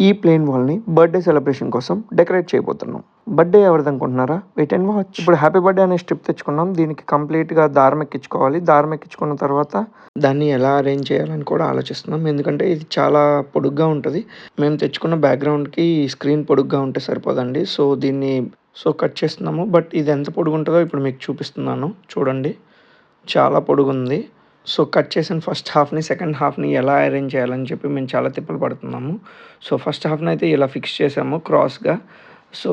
ఈ ప్లెయిన్ వాల్ని birthday celebration కోసం డెకరేట్ చేయబోతున్నాం. బర్త్డే ఎవరిది అనుకుంటున్నారా? Wait and watch. ఇప్పుడు హ్యాపీ బర్త్డే అనే స్ట్రిప్ తెచ్చుకున్నాం. దీనికి కంప్లీట్గా దారం ఎక్కించుకోవాలి. దారం ఎక్కించుకున్న తర్వాత దాన్ని ఎలా అరేంజ్ చేయాలని కూడా ఆలోచిస్తున్నాం. ఎందుకంటే ఇది చాలా పొడుగ్గా ఉంటుంది. మేము తెచ్చుకున్న బ్యాక్గ్రౌండ్కి స్క్రీన్ పొడుగ్గా ఉంటే సరిపోదండి. సో కట్ చేస్తున్నాము. బట్ ఇది ఎంత పొడుగు ఉంటుందో ఇప్పుడు మీకు చూపిస్తున్నాను చూడండి. చాలా పొడుగుంది. సో కట్ చేసిన ఫస్ట్ హాఫ్ని సెకండ్ హాఫ్ని ఎలా అరేంజ్ చేయాలని చెప్పి మేము చాలా తిప్పలు పడుతున్నాము. సో ఫస్ట్ హాఫ్ని అయితే ఇలా ఫిక్స్ చేసాము క్రాస్గా. సో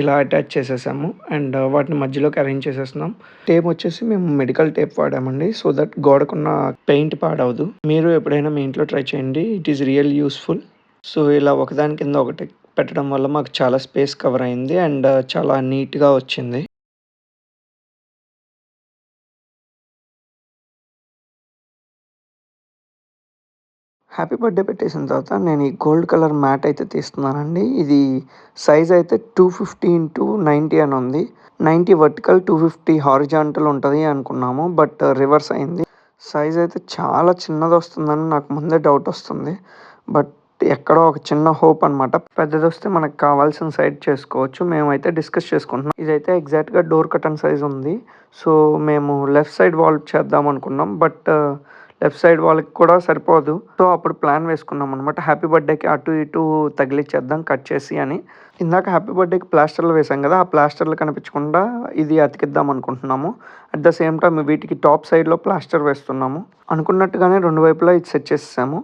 ఇలా అటాచ్ చేసేసాము అండ్ వాటిని మధ్యలోకి అరేంజ్ చేసేస్తున్నాం. టేప్ వచ్చేసి మేము మెడికల్ టేప్ వాడామండి. సో దట్ గోడకున్న పెయింట్ పాడవదు. మీరు ఎప్పుడైనా మీ ఇంట్లో ట్రై చేయండి. It is real useful. So ఇలా ఒకదాని కింద ఒకటి పెట్టడం వల్ల మాకు చాలా స్పేస్ కవర్ అయింది అండ్ చాలా నీట్గా వచ్చింది. హ్యాపీ బర్త్డే పెట్టేసిన తర్వాత నేను ఈ గోల్డ్ కలర్ మ్యాట్ అయితే తీస్తున్నానండి. ఇది సైజ్ అయితే 250x90 అని ఉంది. 90 వర్టికల్, 250 హారిజాంటల్ ఉంటుంది అనుకున్నాము. బట్ రివర్స్ అయింది. సైజ్ అయితే చాలా చిన్నది వస్తుందని నాకు ముందే డౌట్ వస్తుంది. బట్ ఎక్కడో ఒక చిన్న హోప్ అనమాట. పెద్దది వస్తే మనకు కావాల్సిన సైడ్ చేసుకోవచ్చు. మేమైతే డిస్కస్ చేసుకుంటున్నాం. ఇదైతే ఎగ్జాక్ట్గా డోర్ కర్టన్ సైజ్ ఉంది. సో మేము లెఫ్ట్ సైడ్ వాల్ చేద్దాం అనుకున్నాం. బట్ లెఫ్ట్ సైడ్ వాళ్ళకి కూడా సరిపోదు. సో అప్పుడు ప్లాన్ వేసుకున్నాం అనమాట. హ్యాపీ బర్త్డేకి అటు ఇటు తగిలిచ్చేద్దాం కట్ చేసి అని. ఇందాక హ్యాపీ బర్త్డేకి ప్లాస్టర్లు వేసాం కదా, ఆ ప్లాస్టర్లు కనిపించకుండా ఇది అతికిద్దాం అనుకుంటున్నాము. అట్ ద సేమ్ టైం వీటికి టాప్ సైడ్లో ప్లాస్టర్ వేస్తున్నాము. అనుకున్నట్టుగానే రెండు వైపులా ఇది సెట్ చేసేసాము.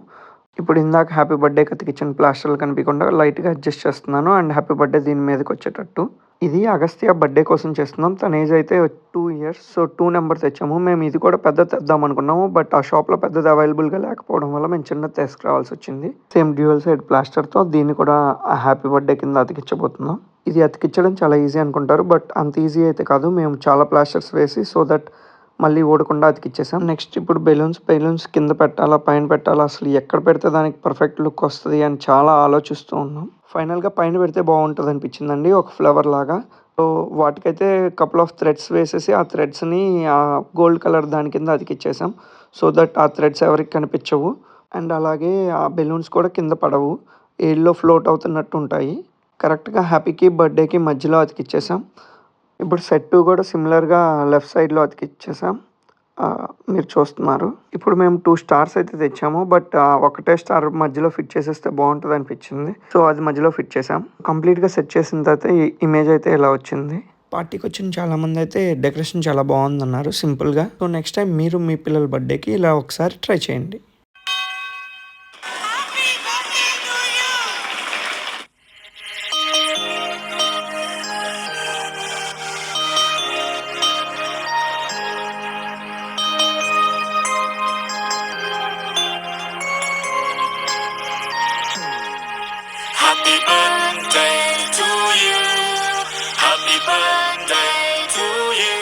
ఇప్పుడు ఇందాక హ్యాపీ బర్త్డేకి అతికిచ్చిన ప్లాస్టర్లు కనిపించకుండా లైట్గా అడ్జస్ట్ చేస్తున్నాను అండ్ హ్యాపీ బర్త్డే దీని మీదకి వచ్చేటట్టు. ఇది అగస్త్య బర్త్డే కోసం చేస్తున్నాం. తన ఏజ్ అయితే 2 years. సో 2 నెంబర్ తెచ్చాము. మేము ఇది కూడా పెద్ద తెద్దాం అనుకున్నాము. బట్ ఆ షాప్లో పెద్దది అవైలబుల్గా లేకపోవడం వల్ల మేము చిన్నది తీసుకురావాల్సి వచ్చింది. సేమ్ డ్యూయల్ సైడ్ ప్లాస్టర్తో దీన్ని కూడా హ్యాపీ బర్త్డే కింద అతికించబోతున్నాం. ఇది అతికించడం చాలా ఈజీ అనుకుంటారు. బట్ అంత ఈజీ అయితే కాదు. మేము చాలా ప్లాస్టర్స్ వేసి సో దట్ మళ్ళీ ఓడకుండా అతికిచ్చేసాం. నెక్స్ట్ ఇప్పుడు బెలూన్స్ కింద పెట్టాలా పైన పెట్టాలా, అసలు ఎక్కడ పెడితే దానికి పర్ఫెక్ట్ లుక్ వస్తుంది అని చాలా ఆలోచిస్తూ ఉన్నాం. ఫైనల్గా పైన పెడితే బాగుంటుంది అనిపించిందండి, ఒక ఫ్లవర్ లాగా. సో వాటికైతే కపుల్ ఆఫ్ థ్రెడ్స్ వేసేసి ఆ థ్రెడ్స్ని ఆ గోల్డ్ కలర్ దాని కింద అతికిచ్చేసాం. సో దట్ ఆ థ్రెడ్స్ ఎవరికి కనిపించవు అండ్ అలాగే ఆ బెలూన్స్ కూడా కింద పడవు, ఎయిర్లో ఫ్లోట్ అవుతున్నట్టు ఉంటాయి. కరెక్ట్గా హ్యాపీకి బర్త్డేకి మధ్యలో అతికిచ్చేసాం. ఇప్పుడు సెట్ 2 కూడా సిమిలర్గా లెఫ్ట్ సైడ్లో అతికిచ్చేసాం. మీరు చూస్తున్నారు. ఇప్పుడు మేము 2 స్టార్స్ అయితే తెచ్చాము. బట్ ఒకటే స్టార్ మధ్యలో ఫిట్ చేసేస్తే బాగుంటుంది అనిపించింది. సో అది మధ్యలో ఫిట్ చేసాం. కంప్లీట్గా సెట్ చేసిన తర్వాత ఈ ఇమేజ్ అయితే ఇలా వచ్చింది. పార్టీకి వచ్చిన చాలామంది అయితే డెకరేషన్ చాలా బాగుందన్నారు సింపుల్గా. సో నెక్స్ట్ టైం మీరు మీ పిల్లల బర్త్డేకి ఇలా ఒకసారి ట్రై చేయండి. Happy birthday to you. Happy birthday to you.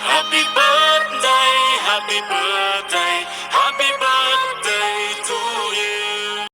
Happy birthday, happy birthday.